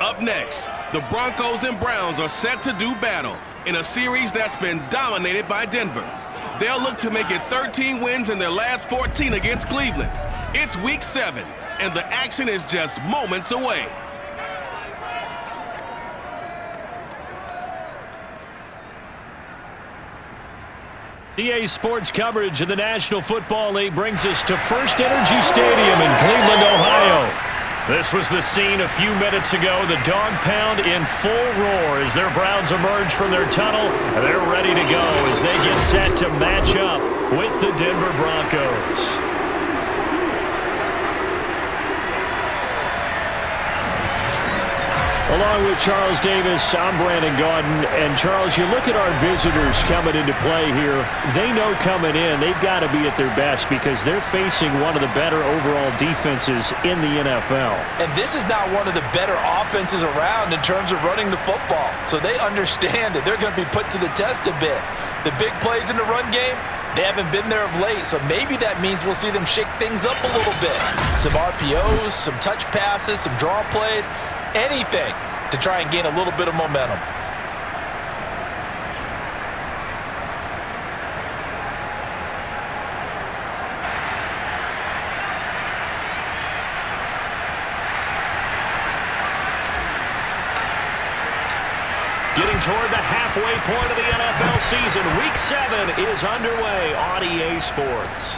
Up next, the Broncos and Browns are set to do battle in a series that's been dominated by Denver. They'll look to make it 13 wins in their last 14 against Cleveland. It's Week 7, and the action is just moments away. EA Sports coverage of the National Football League brings us to First Energy Stadium in Cleveland, Ohio. This was the scene a few minutes ago. The dog pound in full roar as their Browns emerge from their tunnel. They're ready to go as they get set to match up with the Denver Broncos. Along with Charles Davis, I'm Brandon Gaudin. And Charles, you look at our visitors coming into play here. They know coming in they've got to be at their best because they're facing one of the better overall defenses in the NFL. And this is not one of the better offenses around in terms of running the football. So they understand that they're going to be put to the test a bit. The big plays in the run game, they haven't been there of late, so maybe that means we'll see them shake things up a little bit. Some RPOs, some touch passes, some draw plays. Anything to try and gain a little bit of momentum. Getting toward the halfway point of the NFL season. Week 7 is underway on EA Sports.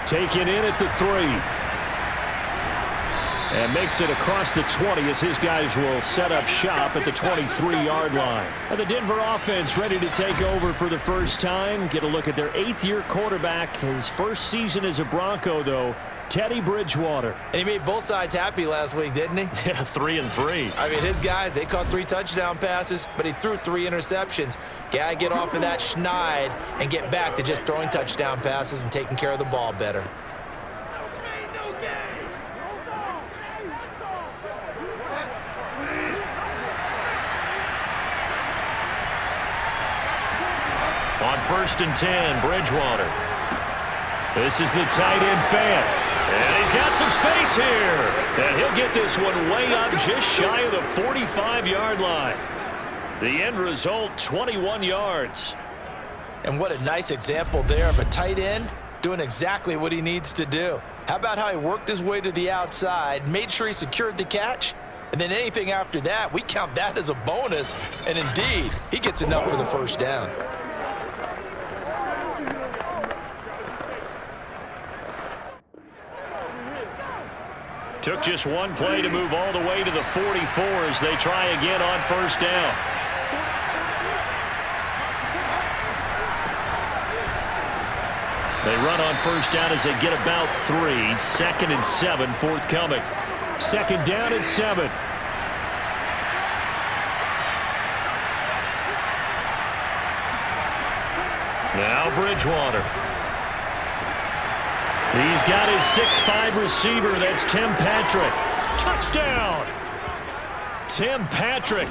Taken in at the 3. And makes it across the 20 as his guys will set up shop at the 23-yard line. And the Denver offense ready to take over for the first time. Get a look at their 8th-year quarterback. His first season as a Bronco, though, Teddy Bridgewater. And he made both sides happy last week, didn't he? Yeah, 3-3. I mean, his guys, they caught 3 touchdown passes, but he threw 3 interceptions. Gotta get off of that schneid and get back to just throwing touchdown passes and taking care of the ball better. On 1st and 10, Bridgewater. This is the tight end fan. And he's got some space here. And he'll get this one way up just shy of the 45-yard line. The end result, 21 yards. And what a nice example there of a tight end doing exactly what he needs to do. How about how he worked his way to the outside, made sure he secured the catch, and then anything after that, we count that as a bonus. And indeed, he gets enough for the first down. Took just one play to move all the way to the 44 as they try again on first down. They run on first down as they get about 3. 2nd and 7 forthcoming. 2nd down and 7. Now Bridgewater. He's got his 6'5 receiver. That's Tim Patrick. Touchdown! Tim Patrick,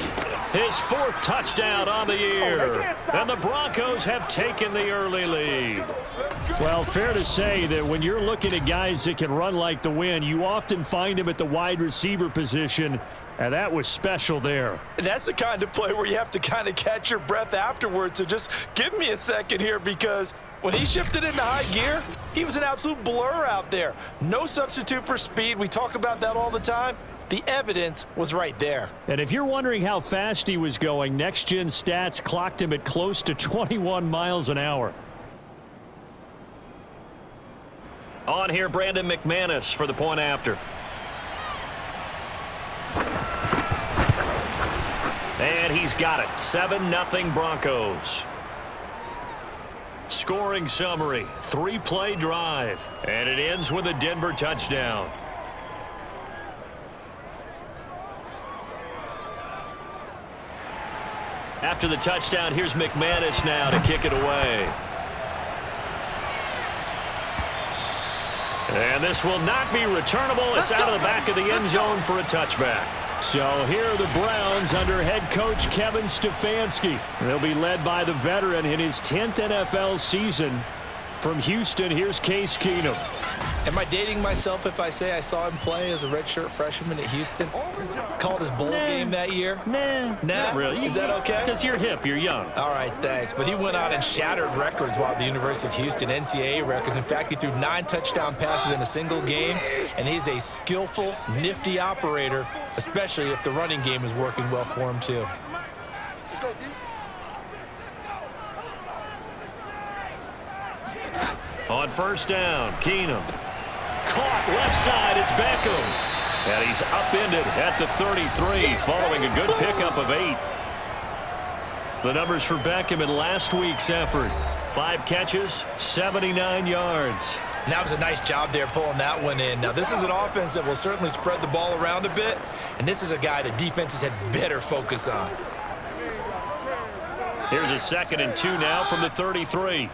his 4th touchdown on the year. And the Broncos have taken the early lead. Well, fair to say that when you're looking at guys that can run like the wind, you often find them at the wide receiver position, and that was special there. And that's the kind of play where you have to kind of catch your breath afterwards. So just give me a second here, because when he shifted into high gear, he was an absolute blur out there. No substitute for speed. We talk about that all the time. The evidence was right there. And if you're wondering how fast he was going, next-gen stats clocked him at close to 21 miles an hour. On here, Brandon McManus for the point after. And he's got it. 7-0 Broncos. Scoring summary, 3-play drive. And it ends with a Denver touchdown. After the touchdown, here's McManus now to kick it away. And this will not be returnable. It's out of the back of the end zone for a touchback. So here are the Browns under head coach Kevin Stefanski. They'll be led by the veteran in his 10th NFL season. From Houston, here's Case Keenum. Am I dating myself if I say I saw him play as a redshirt freshman at Houston? Called his bowl game that year? Nah, not really. Is that okay? Because you're hip, you're young. All right, thanks. But he went out and shattered records while at the University of Houston, NCAA records. In fact, he threw 9 touchdown passes in a single game, and he's a skillful, nifty operator, especially if the running game is working well for him, too. Let's go, D. On first down, Keenum. Caught left side, it's Beckham. And he's upended at the 33 following a good pickup of 8. The numbers for Beckham in last week's effort. 5 catches, 79 yards. And that was a nice job there pulling that one in. Now, this is an offense that will certainly spread the ball around a bit, and this is a guy that defenses had better focus on. Here's a 2nd and 2 now from the 33.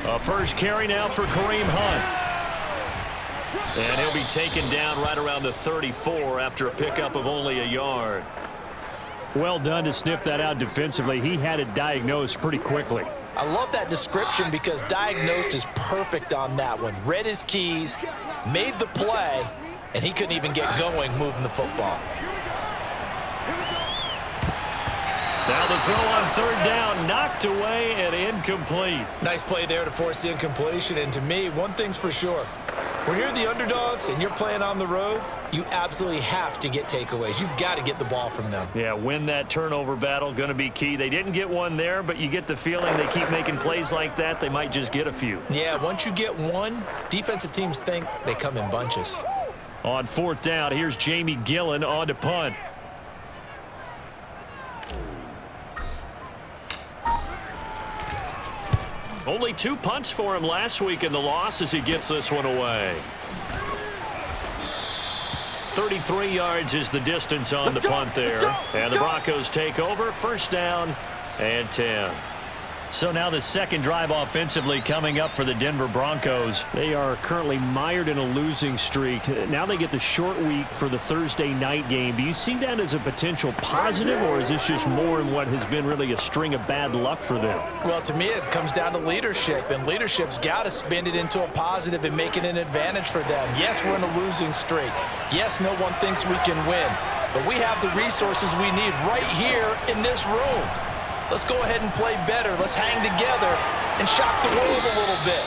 A first carry now for Kareem Hunt. And he'll be taken down right around the 34 after a pickup of only a yard. Well done to sniff that out defensively. He had it diagnosed pretty quickly. I love that description because diagnosed is perfect on that one. Read his keys, made the play, and he couldn't even get going moving the football. Now the throw on 3rd down, knocked away and incomplete. Nice play there to force the incompletion. And to me, one thing's for sure. When you're the underdogs and you're playing on the road, you absolutely have to get takeaways. You've got to get the ball from them. Yeah, win that turnover battle, going to be key. They didn't get one there, but you get the feeling they keep making plays like that, they might just get a few. Yeah, once you get one, defensive teams think they come in bunches. On 4th down, here's Jamie Gillen on to punt. Only 2 punts for him last week in the loss as he gets this one away. 33 yards is the distance on the punt there. And the Broncos take over. 1st down and 10. So now the 2nd drive offensively coming up for the Denver Broncos. They are currently mired in a losing streak. Now they get the short week for the Thursday night game. Do you see that as a potential positive, or is this just more in what has been really a string of bad luck for them? Well, to me, it comes down to leadership, and leadership's got to spin it into a positive and make it an advantage for them. Yes, we're in a losing streak. Yes, no one thinks we can win, but we have the resources we need right here in this room. Let's go ahead and play better. Let's hang together and shock the world a little bit.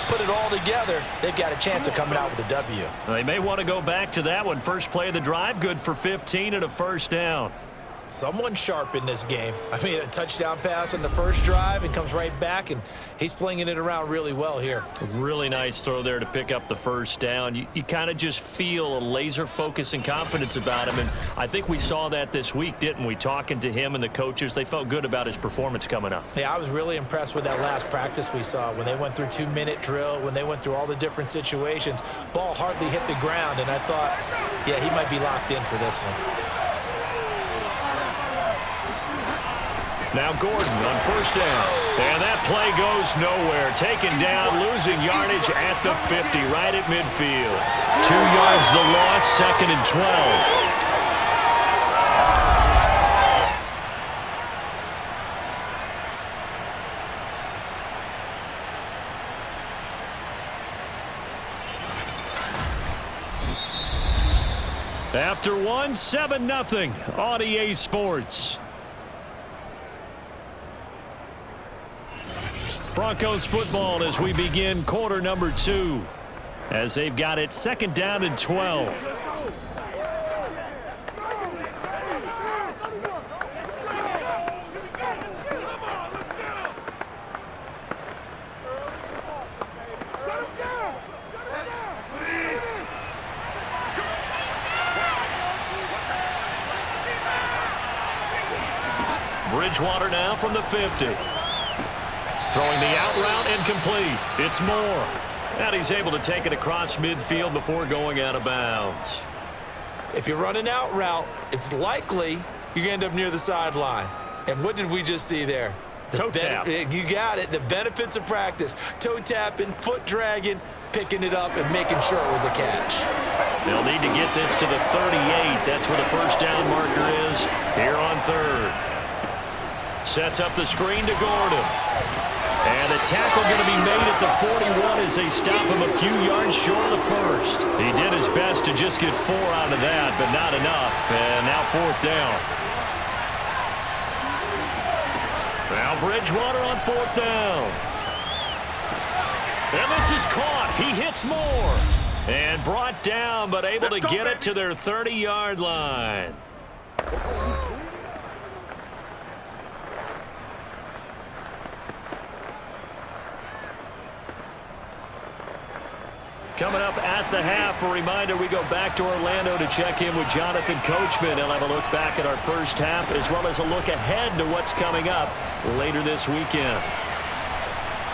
Put it all together. They've got a chance of coming out with a W. They may want to go back to that one. First play of the drive, good for 15 and a 1st down. Someone sharp in this game. I mean, a touchdown pass on the first drive and comes right back, and he's flinging it around really well here. Really nice throw there to pick up the 1st down. You kind of just feel a laser focus and confidence about him, and I think we saw that this week, didn't we? Talking to him and the coaches, they felt good about his performance coming up. Yeah, I was really impressed with that last practice we saw when they went through 2-minute drill, when they went through all the different situations. Ball hardly hit the ground, and I thought, yeah, he might be locked in for this one. Now Gordon on 1st down. And that play goes nowhere. Taken down, losing yardage at the 50, right at midfield. 2 yards the loss, 2nd and 12. After 1, 7-0 on EA Sports. Broncos football as we begin quarter number 2. As they've got it 2nd down and 12. Bridgewater now from the 50. Throwing the out route incomplete. It's Moore. And he's able to take it across midfield before going out of bounds. If you're running out route, it's likely you're going to end up near the sideline. And what did we just see there? Toe tap. You got it. The benefits of practice. Toe tapping, foot dragging, picking it up, and making sure it was a catch. They'll need to get this to the 38. That's where the 1st down marker is here on 3rd. Sets up the screen to Gordon. And the tackle going to be made at the 41 as they stop him a few yards short of the first. He did his best to just get 4 out of that, but not enough. And now 4th down. Now Bridgewater on 4th down. And this is caught. He hits more. And brought down, but able to get it to their 30-yard line. Coming up at the half, a reminder, we go back to Orlando to check in with Jonathan Coachman. He'll have a look back at our first half as well as a look ahead to what's coming up later this weekend.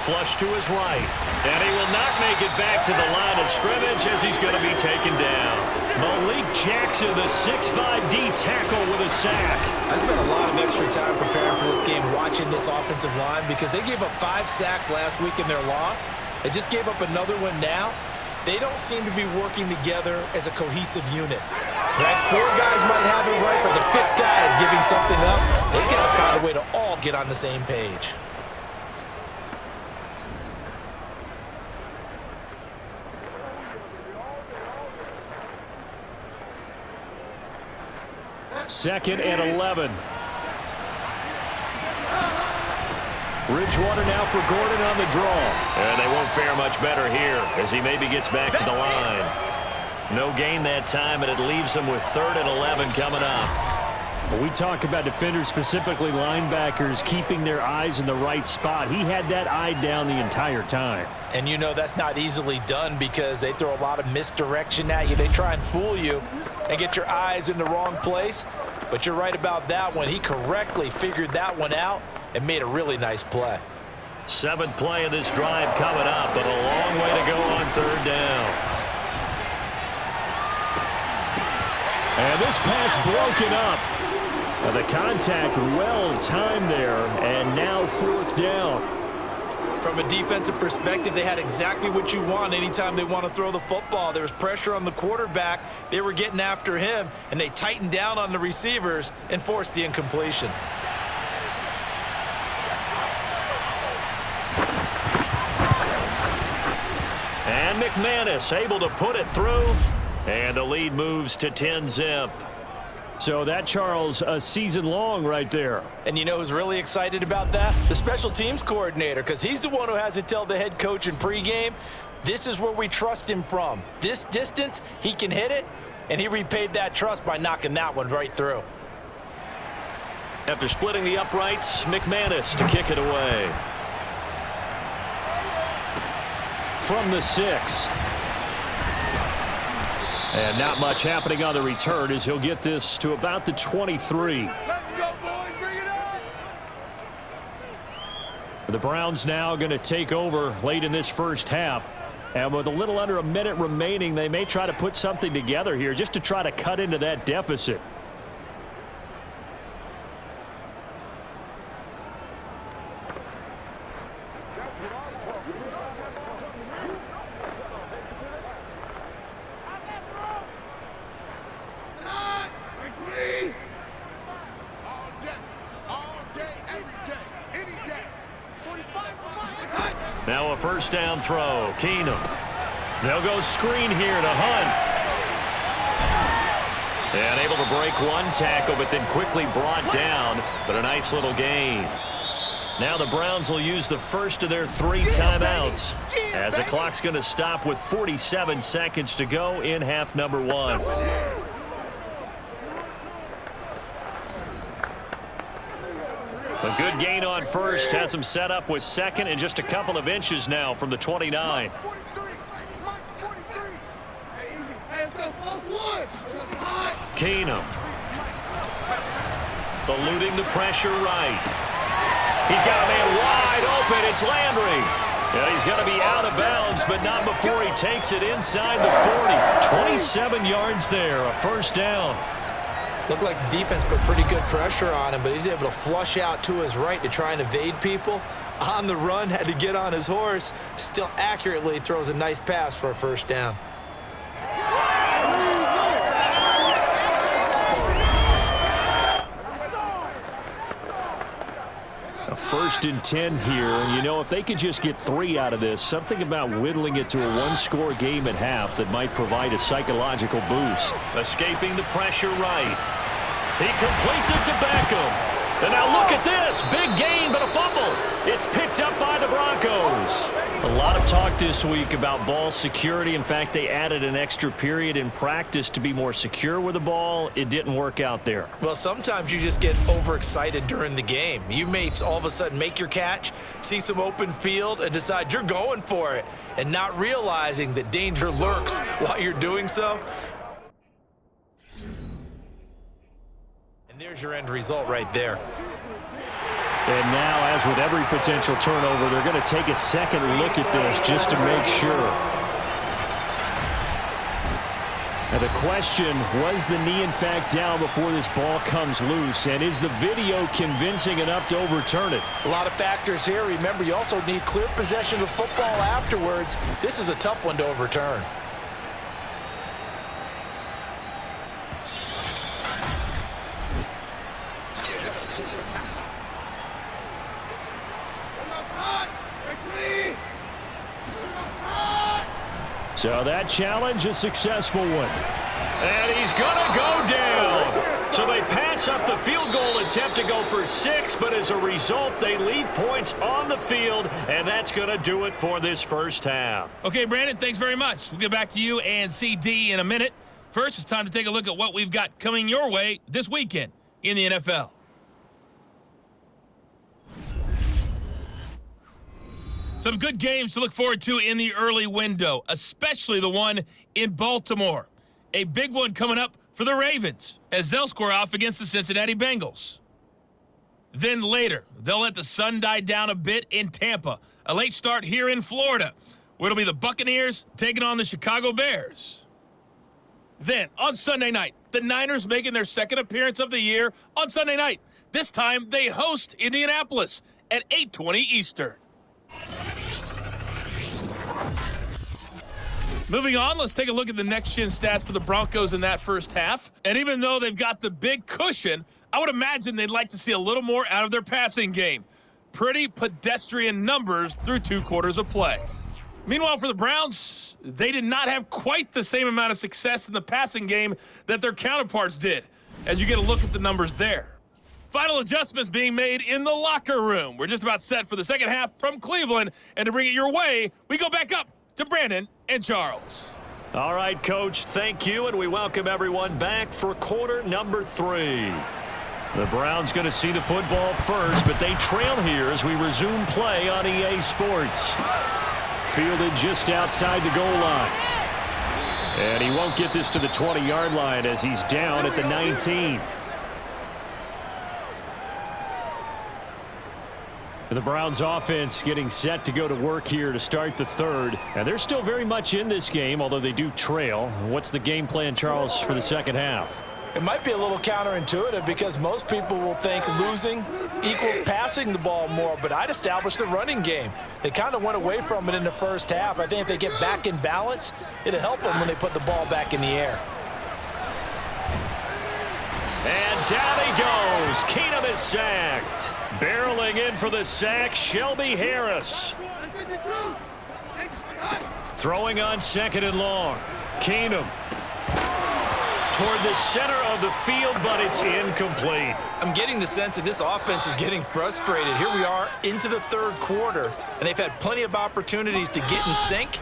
Flush to his right, and he will not make it back to the line of scrimmage as he's going to be taken down. Malik Jackson, the 6'5" D tackle with a sack. I spent a lot of extra time preparing for this game watching this offensive line because they gave up 5 sacks last week in their loss. They just gave up another one now. They don't seem to be working together as a cohesive unit. Right? 4 guys might have it right, but the 5th guy is giving something up. They've got to find a way to all get on the same page. Second and 11. Bridgewater now for Gordon on the draw. And they won't fare much better here as he maybe gets back to the line. No gain that time, and it leaves him with 3rd and 11 coming up. We talk about defenders, specifically linebackers, keeping their eyes in the right spot. He had that eye down the entire time. And you know that's not easily done because they throw a lot of misdirection at you. They try and fool you and get your eyes in the wrong place. But you're right about that one. He correctly figured that one out and made a really nice play. 7th play of this drive coming up, but a long way to go on 3rd down. And this pass broken up. The contact well timed there, and now 4th down. From a defensive perspective, they had exactly what you want anytime they want to throw the football. There was pressure on the quarterback. They were getting after him, and they tightened down on the receivers and forced the incompletion. And McManus able to put it through, and the lead moves to 10-zip. So that, Charles, a season long right there. And you know who's really excited about that? The special teams coordinator, because he's the one who has to tell the head coach in pregame, this is where we trust him from. This distance, he can hit it, and he repaid that trust by knocking that one right through. After splitting the uprights, McManus to kick it away. From the 6. And not much happening on the return as he'll get this to about the 23. Let's go, boys. Bring it on. The Browns now going to take over late in this first half. And with a little under a minute remaining, they may try to put something together here just to try to cut into that deficit. Now a first down throw. Keenum. They'll go screen here to Hunt. And able to break one tackle, but then quickly brought down. But a nice little gain. Now the Browns will use the first of their 3 timeouts as the clock's going to stop with 47 seconds to go in half number 1. A good gain on first has him set up with 2nd and just a couple of inches now from the 29. Keenum. Eluding the pressure right. He's got a man wide open. It's Landry. And he's going to be out of bounds, but not before he takes it inside the 40. 27 yards there, a first down. Looked like the defense put pretty good pressure on him, but he's able to flush out to his right to try and evade people. On the run, had to get on his horse. Still accurately throws a nice pass for a first down. 1st and 10 here. And, you know, if they could just get 3 out of this, something about whittling it to a one-score game at half that might provide a psychological boost. Escaping the pressure right. He completes it to Beckham. And now look at this. Big gain, but a fumble. It's picked up by the Broncos. A lot of talk this week about ball security. In fact, they added an extra period in practice to be more secure with the ball. It didn't work out there. Well, sometimes you just get overexcited during the game. You may all of a sudden make your catch, see some open field, and decide you're going for it, and not realizing that danger lurks while you're doing so. And there's your end result right there. And now, as with every potential turnover, they're going to take a second look at this just to make sure. Now the question, was the knee in fact down before this ball comes loose? And is the video convincing enough to overturn it? A lot of factors here. Remember, you also need clear possession of football afterwards. This is a tough one to overturn. So that challenge, a successful one. And he's going to go down. So they pass up the field goal attempt to go for 6, but as a result, they leave points on the field, and that's going to do it for this first half. Okay, Brandon, thanks very much. We'll get back to you and CD in a minute. First, it's time to take a look at what we've got coming your way this weekend in the NFL. Some good games to look forward to in the early window, especially the one in Baltimore. A big one coming up for the Ravens as they'll square off against the Cincinnati Bengals. Then later, they'll let the sun die down a bit in Tampa. A late start here in Florida, where it'll be the Buccaneers taking on the Chicago Bears. Then, on Sunday night, the Niners making their second appearance of the year on Sunday night. This time, they host Indianapolis at 8:20 Eastern. Moving on, let's take a look at the next-gen stats for the Broncos in that first half. And even though they've got the big cushion, I would imagine they'd like to see a little more out of their passing game. Pretty pedestrian numbers through 2 quarters of play. Meanwhile, for the Browns, they did not have quite the same amount of success in the passing game that their counterparts did, as you get a look at the numbers there. Final adjustments being made in the locker room. We're just about set for the second half from Cleveland, and to bring it your way, we go back up to Brandon and Charles. All right, Coach, thank you, and we welcome everyone back for quarter number 3. The Browns going to see the football first, but they trail here as we resume play on EA Sports. Fielded just outside the goal line. And he won't get this to the 20-yard line as he's down at the 19. The Browns offense getting set to go to work here to start the third. And they're still very much in this game, although they do trail. What's the game plan, Charles, for the second half? It might be a little counterintuitive because most people will think losing equals passing the ball more, but I'd establish the running game. They kind of went away from it in the first half. I think if they get back in balance, it'll help them when they put the ball back in the air. And down he goes. Keenum is sacked. Barreling in for the sack, Shelby Harris. Throwing on 2nd and long. Keenum toward the center of the field, but it's incomplete. I'm getting the sense that this offense is getting frustrated. Here we are into the third quarter, and they've had plenty of opportunities to get in sync.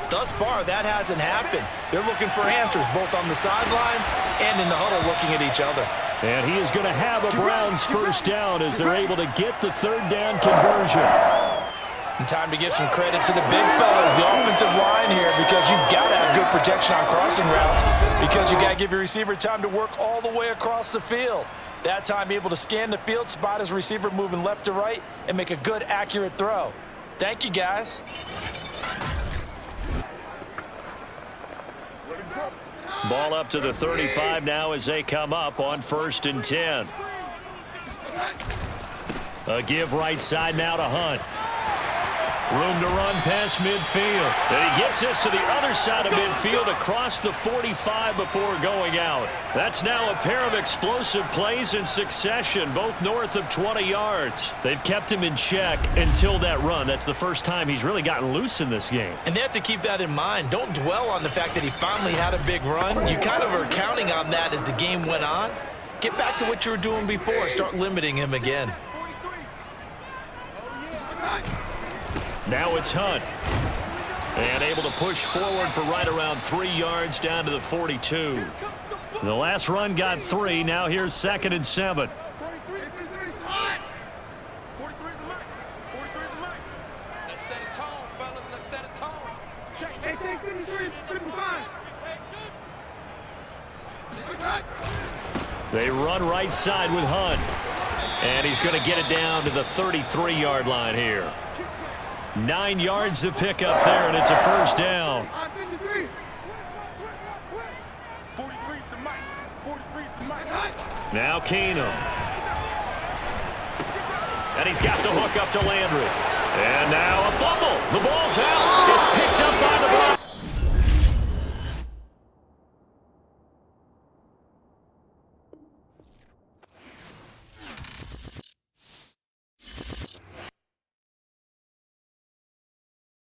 Thus far, that hasn't happened. They're looking for answers both on the sidelines and in the huddle looking at each other. And he is going to have a Browns first down as they're able to get the third down conversion. And time to give some credit to the big fellas, the offensive line here, because you've got to have good protection on crossing routes because you got to give your receiver time to work all the way across the field. That time able to scan the field, spot his receiver moving left to right, and make a good, accurate throw. Thank you, guys. Ball up to the 35 now as they come up on 1st and 10. A give right side now to Hunt. Room to run past midfield. And he gets this to the other side of midfield across the 45 before going out. That's now a pair of explosive plays in succession, both north of 20 yards. They've kept him in check until that run. That's the first time he's really gotten loose in this game. And they have to keep that in mind. Don't dwell on the fact that he finally had a big run. You kind of are counting on that as the game went on. Get back to what you were doing before. Start limiting him again. Now it's Hunt. And able to push forward for right around 3 yards down to the 42. The last run got 3. Now here's 2nd and 7. Let's set a tone, fellas. Let's set a tone. Check. They run right side with Hunt. And he's going to get it down to the 33-yard line here. 9 yards to pick up there, and it's a first down. 43's the mic. 43's the mic. Now Keenum. And he's got the hook up to Landry. And